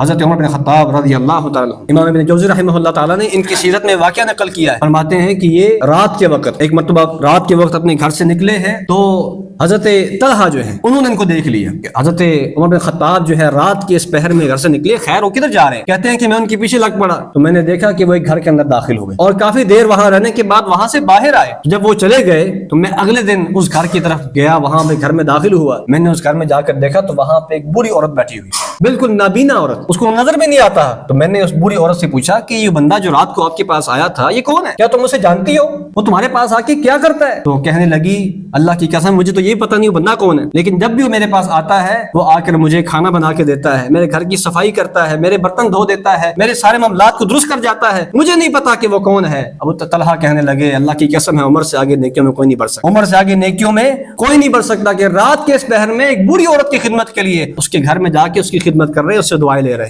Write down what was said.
حضرت عمر بن خطاب رضی اللہ تعالیٰ امام ابن جوزی رحمہ اللہ تعالیٰ نے ان کی سیرت میں واقعہ نقل کیا ہے. فرماتے ہیں کہ یہ رات کے وقت ایک مرتبہ رات کے وقت اپنے گھر سے نکلے ہیں تو حضرت طلحہ جو ہیں انہوں نے ان کو دیکھ لیا. حضرت عمر بن خطاب جو ہے رات کے اس پہر میں گھر سے نکلے. خیر وہ کدھر جا رہے ہیں؟ کہتے ہیں کہ میں ان کے پیچھے لگ پڑا تو میں نے دیکھا کہ وہ ایک گھر کے اندر داخل ہوئے اور کافی دیر وہاں رہنے کے بعد وہاں سے باہر آئے. جب وہ چلے گئے تو میں اگلے دن اس گھر کی طرف گیا, وہاں پہ گھر میں داخل ہوا. میں نے اس گھر میں جا کر دیکھا تو وہاں پہ ایک بوڑھی عورت بیٹھی ہوئی, بالکل نابینا عورت, اس کو نظر بھی نہیں آتا. تو میں نے اس بوڑھی عورت سے پوچھا کہ یہ بندہ جو رات کو آپ کے پاس آیا تھا یہ کون ہے؟ کیا تم اسے جانتی ہو؟ وہ تمہارے پاس آ کے کیا کرتا ہے؟ تو کہنے لگی اللہ کی قسم مجھے تو یہی پتہ نہیں وہ بندہ کون ہے, لیکن جب بھی وہ میرے پاس آتا ہے وہ آ کر مجھے کھانا بنا کے دیتا ہے, میرے گھر کی صفائی کرتا ہے, میرے برتن دھو دیتا ہے, میرے سارے معاملات کو درست کر جاتا ہے. مجھے نہیں پتا کہ وہ کون ہے. ابو طلحہ کہنے لگے اللہ کی قسم ہے عمر سے آگے نیکیوں میں کوئی نہیں بڑھ سکتا. عمر سے آگے نیکیوں میں کوئی نہیں بڑھ سکتا کہ رات کے اس پہر میں ایک بوڑھی عورت کی خدمت کے لیے اس کے گھر میں جا کے اس کی خدمت کر رہے, اس سے دعائیں لے رہے.